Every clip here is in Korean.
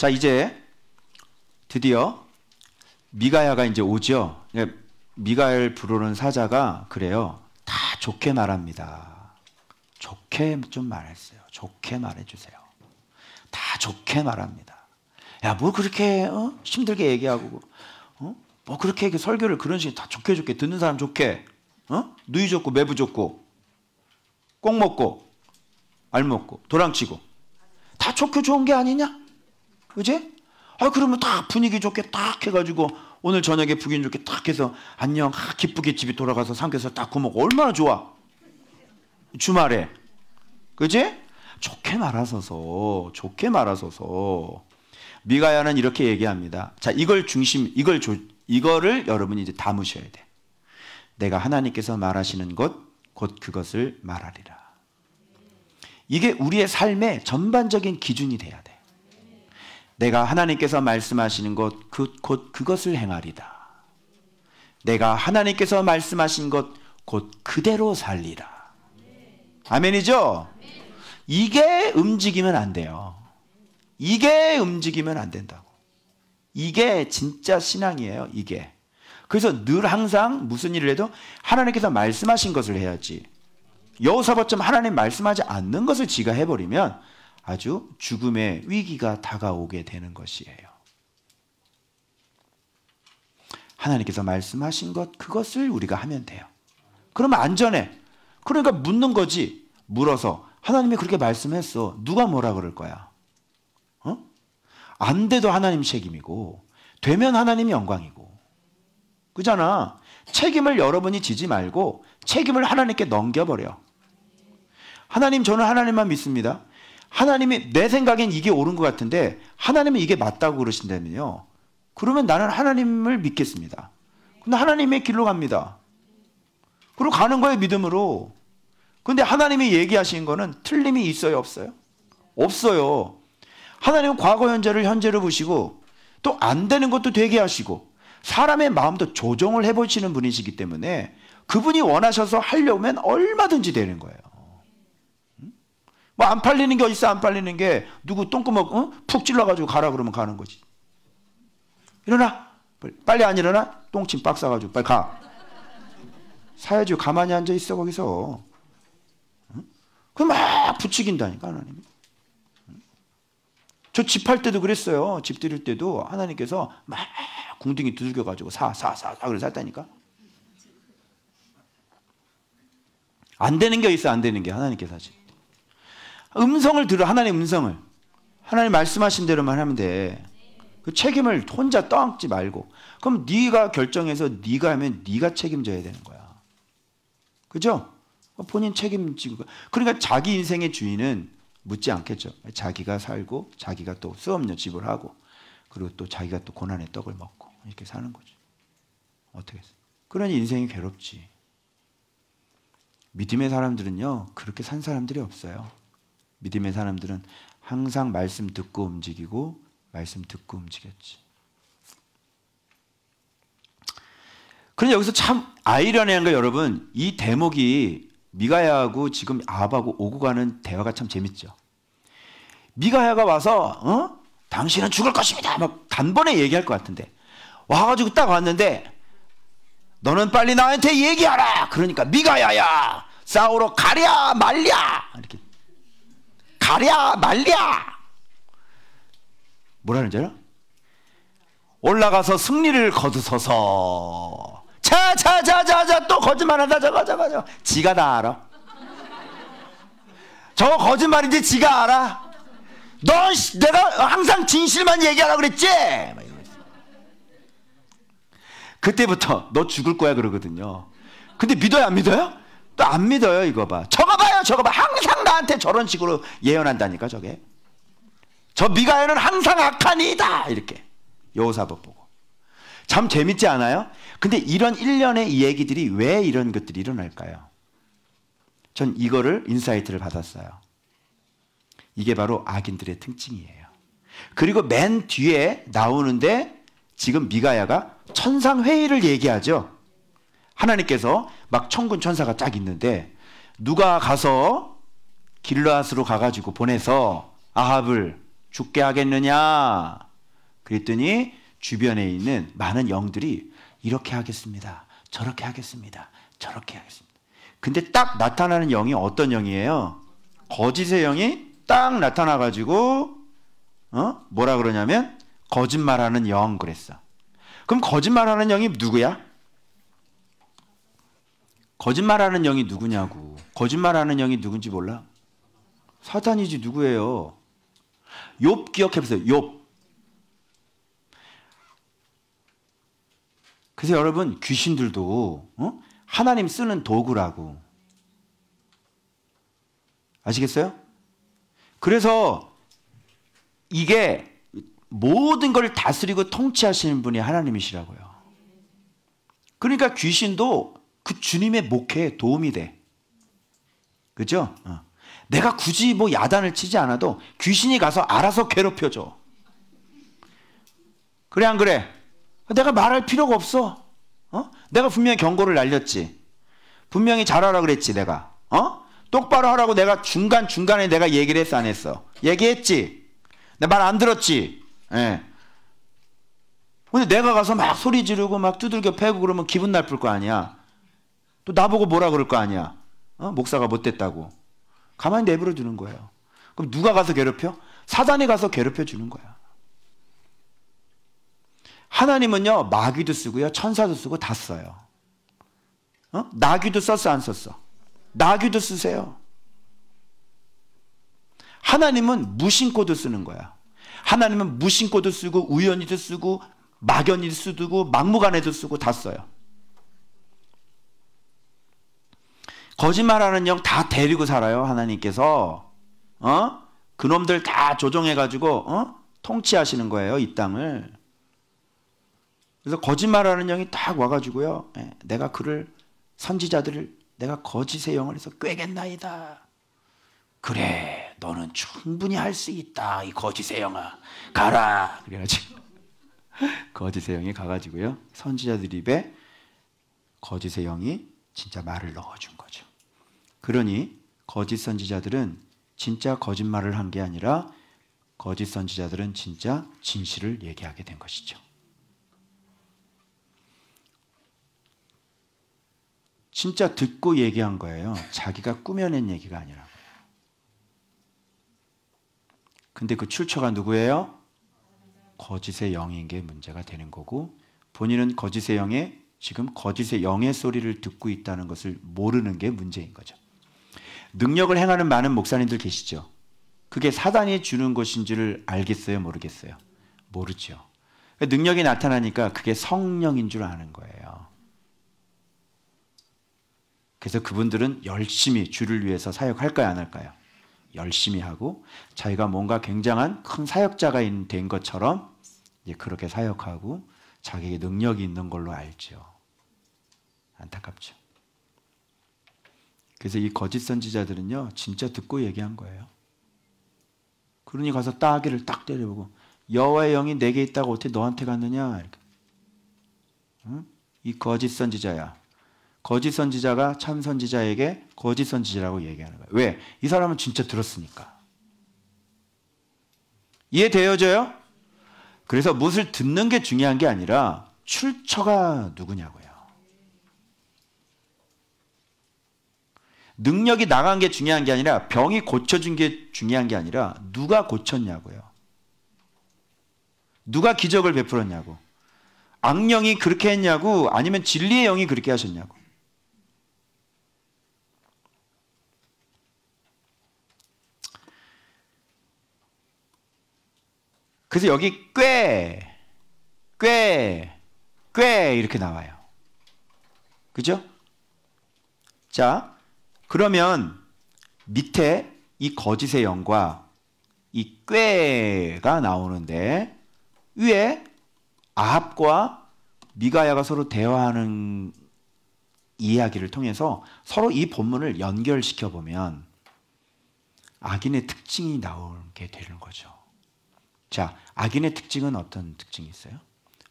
자, 이제 드디어 미가야가 이제 오죠. 미가엘 부르는 사자가 그래요. 다 좋게 말합니다. 좋게 좀 말했어요. 좋게 말해주세요. 다 좋게 말합니다. 야, 뭐 그렇게 힘들게 얘기하고 뭐 그렇게 설교를 그런 식으로 다 좋게 듣는 사람 좋게 누이 좋고 매부 좋고 꼭 먹고 알 먹고 도랑치고 다 좋게 좋은 게 아니냐? 그지? 아, 그러면 딱 분위기 좋게 딱 해가지고 오늘 저녁에 부인 좋게 딱 해서 안녕 기쁘게 집에 돌아가서 삼겹살 딱 구워 먹고 얼마나 좋아. 주말에. 그지? 좋게 말하소서. 좋게 말하소서. 미가야는 이렇게 얘기합니다. 자, 이거를 여러분이 이제 담으셔야 돼. 내가 하나님께서 말하시는 것 곧 그것을 말하리라. 이게 우리의 삶의 전반적인 기준이 돼야 돼. 내가 하나님께서 말씀하시는 것 곧 그것을 행하리다. 내가 하나님께서 말씀하신 것 곧 그대로 살리라. 아멘이죠? 이게 움직이면 안 돼요. 이게 움직이면 안 된다고. 이게 진짜 신앙이에요. 이게. 그래서 늘 항상 무슨 일을 해도 하나님께서 말씀하신 것을 해야지. 여호사밧처럼 하나님 말씀하지 않는 것을 지가 해버리면 아주 죽음의 위기가 다가오게 되는 것이에요. 하나님께서 말씀하신 것 그것을 우리가 하면 돼요. 그러면 안전해. 그러니까 묻는 거지. 물어서 하나님이 그렇게 말씀했어. 누가 뭐라 그럴 거야? 안 돼도 하나님 책임이고 되면 하나님 영광이고. 그잖아. 책임을 여러분이 지지 말고 책임을 하나님께 넘겨버려. 하나님, 저는 하나님만 믿습니다. 하나님이 내 생각엔 이게 옳은 것 같은데 하나님은 이게 맞다고 그러신다면요, 그러면 나는 하나님을 믿겠습니다. 근데 하나님의 길로 갑니다. 그리고 가는 거예요, 믿음으로. 근데 하나님이 얘기하신 거는 틀림이 있어요, 없어요? 없어요. 하나님은 과거 현재를 현재로 보시고 또 안 되는 것도 되게 하시고 사람의 마음도 조정을 해보시는 분이시기 때문에 그분이 원하셔서 하려면 얼마든지 되는 거예요. 뭐 안 팔리는 게 어딨어? 안 팔리는 게 누구 똥구멍 푹 찔러가지고 가라 그러면 가는 거지. 일어나. 빨리 안 일어나? 똥침 빡 싸가지고 빨리 가. 사야지. 가만히 앉아 있어 거기서. 그럼 막 부추긴다니까 하나님이. 저 집 할 때도 그랬어요. 집 드릴 때도 하나님께서 막 궁둥이 두들겨가지고 사 그래서 샀다니까. 안 되는 게 있어. 안 되는 게 하나님께서 하지. 음성을 들어. 하나님의 음성을. 하나님 말씀하신 대로만 하면 돼. 그 책임을 혼자 떠안지 말고. 그럼 네가 결정해서 네가 하면 네가 책임져야 되는 거야. 그죠? 본인 책임지고. 그러니까 자기 인생의 주인은 묻지 않겠죠. 자기가 살고 자기가 또 수업료 지불하고 그리고 또 자기가 또 고난의 떡을 먹고 이렇게 사는 거죠. 어떻게 했어? 그러니 인생이 괴롭지. 믿음의 사람들은요, 그렇게 산 사람들이 없어요. 믿음의 사람들은 항상 말씀 듣고 움직이고 말씀 듣고 움직였지. 그런데 여기서 참 아이러니한 거, 여러분, 이 대목이 미가야하고 지금 아합하고 오고 가는 대화가 참 재밌죠. 미가야가 와서 당신은 죽을 것입니다 막 단번에 얘기할 것 같은데 와가지고 딱 왔는데 너는 빨리 나한테 얘기하라. 그러니까 미가야야 싸우러 가랴 말랴 이렇게 가랴 말랴 뭐라는지 알아? 올라가서 승리를 거두소서. 자 또 거짓말한다. 저거 지가 다 알아. 저거 거짓말인지 지가 알아. 내가 항상 진실만 얘기하라고 그랬지. 그때부터 너 죽을 거야 그러거든요. 근데 믿어요 안 믿어요? 또 안 믿어요. 이거 봐. 저거 봐요. 항상 나한테 저런 식으로 예언한다니까. 저게. 저 미가야는 항상 악한 이다 이렇게 여호사밧 보고. 참 재밌지 않아요? 근데 이런 일련의 이 얘기들이 왜 이런 것들이 일어날까요? 전 이거를 인사이트를 받았어요. 이게 바로 악인들의 특징이에요. 그리고 맨 뒤에 나오는데 지금 미가야가 천상회의를 얘기하죠. 하나님께서 막 천군 천사가 쫙 있는데 누가 가서 길르앗으로 가가지고 보내서 아합을 죽게 하겠느냐? 그랬더니 주변에 있는 많은 영들이 이렇게 하겠습니다. 저렇게 하겠습니다. 저렇게 하겠습니다. 근데 딱 나타나는 영이 어떤 영이에요? 거짓의 영이 딱 나타나가지고 뭐라 그러냐면 거짓말하는 영 그랬어. 그럼 거짓말하는 영이 누구야? 거짓말하는 영이 누구냐고. 거짓말하는 영이 누군지 몰라? 사탄이지 누구예요? 욥 기억해보세요. 욥. 그래서 여러분 귀신들도 하나님 쓰는 도구라고. 아시겠어요? 그래서 이게 모든 걸 다스리고 통치하시는 분이 하나님이시라고요. 그러니까 귀신도 그 주님의 목회에 도움이 돼. 그죠? 내가 굳이 뭐 야단을 치지 않아도 귀신이 가서 알아서 괴롭혀줘. 그래 안 그래? 내가 말할 필요가 없어. 내가 분명히 경고를 날렸지. 분명히 잘하라 그랬지 내가. 똑바로 하라고 내가 중간중간에 내가 얘기를 했어 안 했어? 얘기했지. 내 말 안 들었지. 예. 근데 내가 가서 막 소리 지르고 막 두들겨 패고 그러면 기분 나쁠 거 아니야. 또 나보고 뭐라 그럴 거 아니야. 목사가 못됐다고. 가만히 내버려 두는 거예요. 그럼 누가 가서 괴롭혀? 사단이 가서 괴롭혀 주는 거야. 하나님은요 마귀도 쓰고요 천사도 쓰고 다 써요. 나귀도 썼어 안 썼어? 나귀도 쓰세요. 하나님은 무신코도 쓰는 거야. 하나님은 무신코도 쓰고 우연히도 쓰고 막연히도 쓰고 막무가내도 쓰고 다 써요. 거짓말하는 영 다 데리고 살아요. 하나님께서 그놈들 다 조종해가지고 통치하시는 거예요. 이 땅을. 그래서 거짓말하는 영이 딱 와가지고요. 내가 그를 선지자들을 내가 거짓의 영을 해서 꿰겠나이다. 그래 너는 충분히 할 수 있다. 이 거짓의 영아 가라. 그래가지고 거짓의 영이 가가지고요. 선지자들 입에 거짓의 영이 진짜 말을 넣어준 거죠. 그러니 거짓 선지자들은 진짜 거짓말을 한 게 아니라 거짓 선지자들은 진짜 진실을 얘기하게 된 것이죠. 진짜 듣고 얘기한 거예요. 자기가 꾸며낸 얘기가 아니라고요. 근데 그 출처가 누구예요? 거짓의 영인 게 문제가 되는 거고 본인은 거짓의 영에 지금 거짓의 영의 소리를 듣고 있다는 것을 모르는 게 문제인 거죠. 능력을 행하는 많은 목사님들 계시죠? 그게 사단이 주는 것인지를 알겠어요? 모르겠어요? 모르죠. 능력이 나타나니까 그게 성령인 줄 아는 거예요. 그래서 그분들은 열심히 주를 위해서 사역할까요? 안 할까요? 열심히 하고 자기가 뭔가 굉장한 큰 사역자가 된 것처럼 이제 그렇게 사역하고 자기에게 능력이 있는 걸로 알죠. 안타깝죠. 그래서 이 거짓 선지자들은요 진짜 듣고 얘기한 거예요. 그러니 가서 따귀를 딱 때려보고 여호와의 영이 내게 있다고 어떻게 너한테 갔느냐 이렇게. 응? 이 거짓 선지자야. 거짓 선지자가 참 선지자에게 거짓 선지자라고 얘기하는 거예요. 왜? 이 사람은 진짜 들었으니까. 이해되어져요? 그래서 무엇을 듣는 게 중요한 게 아니라 출처가 누구냐고요. 능력이 나간 게 중요한 게 아니라 병이 고쳐준 게 중요한 게 아니라 누가 고쳤냐고요. 누가 기적을 베풀었냐고. 악령이 그렇게 했냐고 아니면 진리의 영이 그렇게 하셨냐고. 그래서 여기 꽤 이렇게 나와요. 그죠? 자, 그러면 밑에 이 거짓의 영과 이 꾀가 나오는데 위에 아합과 미가야가 서로 대화하는 이야기를 통해서 서로 이 본문을 연결시켜 보면 악인의 특징이 나오게 되는 거죠. 자, 악인의 특징은 어떤 특징이 있어요?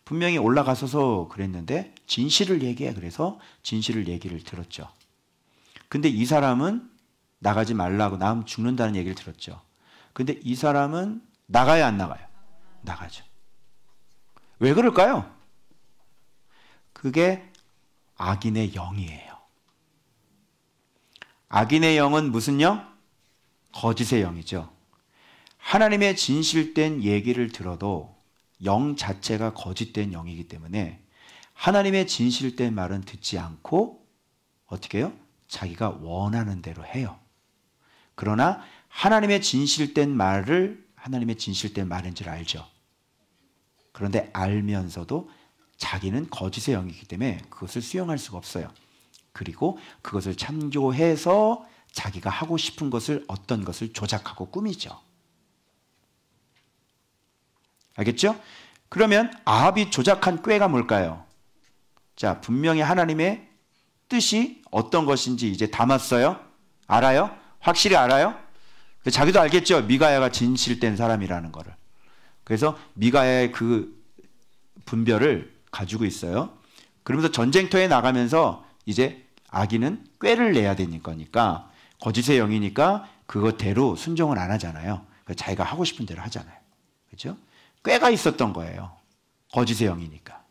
분명히 올라가서서 그랬는데 진실을 얘기해. 그래서 진실을 얘기를 들었죠. 근데 이 사람은 나가지 말라고 나면 죽는다는 얘기를 들었죠. 근데 이 사람은 나가요, 안 나가요? 나가죠. 왜 그럴까요? 그게 악인의 영이에요. 악인의 영은 무슨 영? 거짓의 영이죠. 하나님의 진실된 얘기를 들어도 영 자체가 거짓된 영이기 때문에 하나님의 진실된 말은 듣지 않고 어떻게 해요? 자기가 원하는 대로 해요. 그러나 하나님의 진실된 말을 하나님의 진실된 말인 줄 알죠. 그런데 알면서도 자기는 거짓의 영이기 때문에 그것을 수용할 수가 없어요. 그리고 그것을 참조해서 자기가 하고 싶은 것을 어떤 것을 조작하고 꾸미죠. 알겠죠? 그러면 아합이 조작한 꾀가 뭘까요? 자, 분명히 하나님의 뜻이 어떤 것인지 이제 담았어요. 알아요? 확실히 알아요? 자기도 알겠죠? 미가야가 진실된 사람이라는 거를. 그래서 미가야의 그 분별을 가지고 있어요. 그러면서 전쟁터에 나가면서 이제 악인은 꾀를 내야 되니까 거짓의 영이니까 그것대로 순종을 안 하잖아요. 자기가 하고 싶은 대로 하잖아요. 그렇죠? 꾀가 있었던 거예요. 거짓의 영이니까.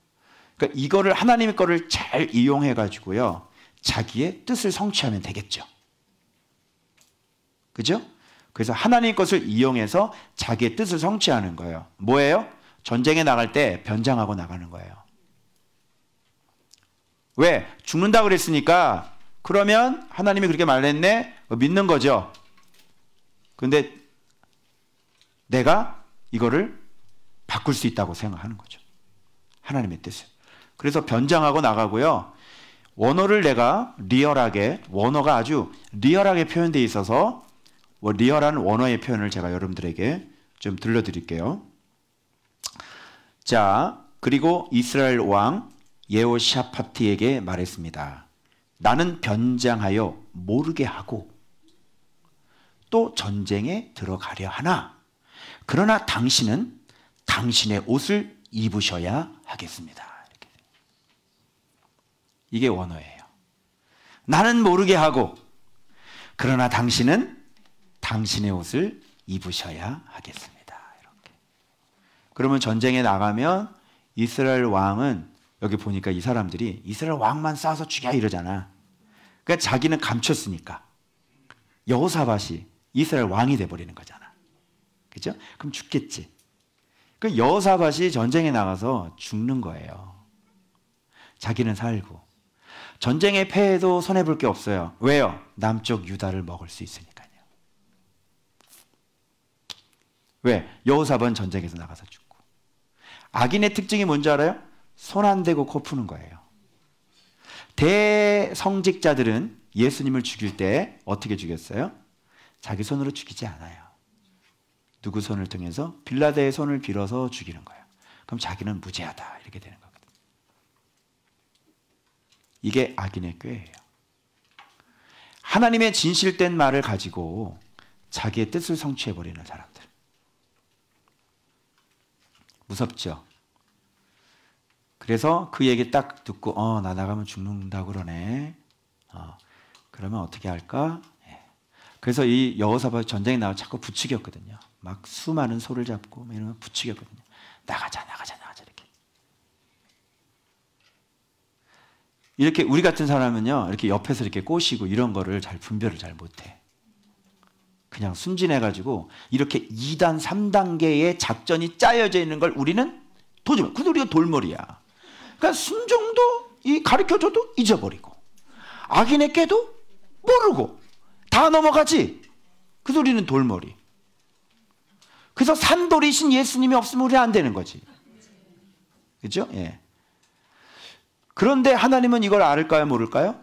그러니까 이거를 하나님의 거를 잘 이용해 가지고요. 자기의 뜻을 성취하면 되겠죠. 그죠? 그래서 하나님 것을 이용해서 자기의 뜻을 성취하는 거예요. 뭐예요? 전쟁에 나갈 때 변장하고 나가는 거예요. 왜? 죽는다 그랬으니까 그러면 하나님이 그렇게 말했네? 믿는 거죠. 근데 내가 이거를 바꿀 수 있다고 생각하는 거죠. 하나님의 뜻을. 그래서 변장하고 나가고요. 원어를 내가 리얼하게, 원어가 아주 리얼하게 표현되어 있어서 리얼한 원어의 표현을 제가 여러분들에게 좀 들려드릴게요. 자, 그리고 이스라엘 왕 예호샤파트에게 말했습니다. 나는 변장하여 모르게 하고 또 전쟁에 들어가려 하나 그러나 당신은 당신의 옷을 입으셔야 하겠습니다. 이렇게. 이게 원어예요. 나는 모르게 하고 그러나 당신은 당신의 옷을 입으셔야 하겠습니다. 이렇게. 그러면 전쟁에 나가면 이스라엘 왕은 여기 보니까 이 사람들이 이스라엘 왕만 쏴서 죽여 이러잖아. 그러니까 자기는 감췄으니까 여호사밧이 이스라엘 왕이 돼버리는 거잖아. 그죠? 그럼 죽겠지. 그 여호사밧이 전쟁에 나가서 죽는 거예요. 자기는 살고. 전쟁에 패해도 손해볼 게 없어요. 왜요? 남쪽 유다를 먹을 수 있으니까요. 왜? 여호사밧은 전쟁에서 나가서 죽고. 악인의 특징이 뭔지 알아요? 손 안 대고 코 푸는 거예요. 대성직자들은 예수님을 죽일 때 어떻게 죽였어요? 자기 손으로 죽이지 않아요. 누구 손을 통해서? 빌라도의 손을 빌어서 죽이는 거예요. 그럼 자기는 무죄하다 이렇게 되는 거거든요. 이게 악인의 꾀예요. 하나님의 진실된 말을 가지고 자기의 뜻을 성취해버리는 사람들. 무섭죠? 그래서 그 얘기 딱 듣고 나 나가면 죽는다고 그러네. 그러면 어떻게 할까? 그래서 이 여호사밧 전쟁에 나와 자꾸 부추겼거든요. 막 수많은 소를 잡고 이러면 부추겼거든요. 나가자 이렇게 우리 같은 사람은요. 이렇게 옆에서 이렇게 꼬시고 이런 거를 잘 분별을 잘 못해. 그냥 순진해가지고 이렇게 2단, 3단계의 작전이 짜여져 있는 걸 우리는 도저히 근데 우리가 돌머리야. 그러니까 순종도 가르쳐줘도 잊어버리고 악인의 꾀도 모르고 다 넘어가지. 그래서 우리는 돌머리. 그래서 산돌이신 예수님이 없으면 우리 안 되는 거지. 그렇죠? 예. 그런데 하나님은 이걸 알을까요, 모를까요?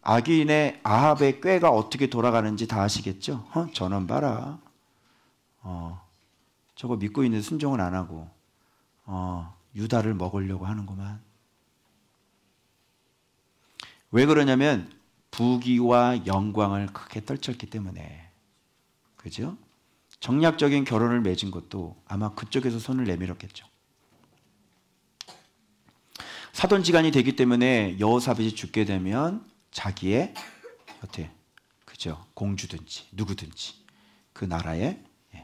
악인의 아합의 꾀가 어떻게 돌아가는지 다 아시겠죠? 저놈 봐라. 저거 믿고 있는 순종을 안 하고 유다를 먹으려고 하는구만. 왜 그러냐면 부귀와 영광을 크게 떨쳤기 때문에. 그죠? 정략적인 결혼을 맺은 것도 아마 그쪽에서 손을 내밀었겠죠. 사돈지간이 되기 때문에 여호사밧이 죽게 되면 자기의 어때? 그죠? 공주든지 누구든지 그 나라의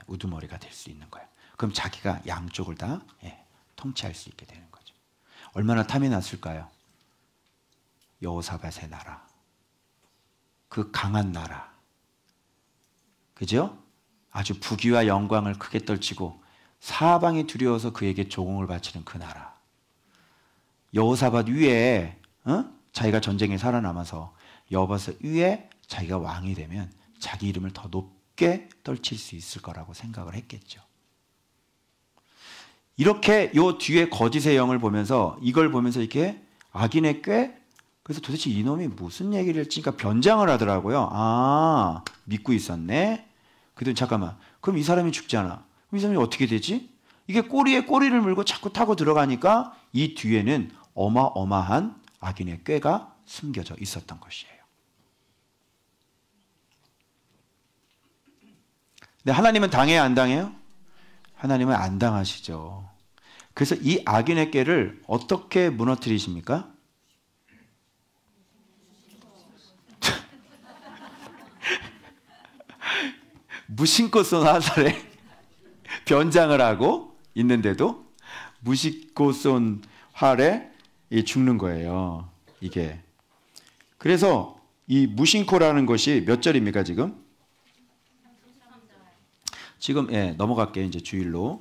우두머리가 될 수 있는 거예요. 그럼 자기가 양쪽을 다 통치할 수 있게 되는 거죠. 얼마나 탐이 났을까요? 여호사밧의 나라, 그 강한 나라, 그죠? 아주 부귀와 영광을 크게 떨치고 사방이 두려워서 그에게 조공을 바치는 그 나라. 여호사밧 위에 자기가 전쟁에 살아남아서 여호사밧 위에 자기가 왕이 되면 자기 이름을 더 높게 떨칠 수 있을 거라고 생각을 했겠죠. 이렇게 요 뒤에 거짓의 영을 보면서 이걸 보면서 이렇게 악인의 꾀, 그래서 도대체 이놈이 무슨 얘기를 했지? 그러니까 변장을 하더라고요. 아, 믿고 있었네. 그랬더니 잠깐만, 그럼 이 사람이 죽잖아. 그럼 이 사람이 어떻게 되지? 이게 꼬리에 꼬리를 물고 자꾸 타고 들어가니까 이 뒤에는 어마어마한 악인의 꾀가 숨겨져 있었던 것이에요. 근데 하나님은 당해요, 안 당해요? 하나님은 안 당하시죠. 그래서 이 악인의 꾀를 어떻게 무너뜨리십니까? 무심코 쏜 화살에 변장을 하고 있는데도 무심코 쏜 활에 죽는 거예요. 이게. 그래서 이 무심코라는 것이 몇 절입니까 지금? 지금 넘어갈게요. 이제 주일로.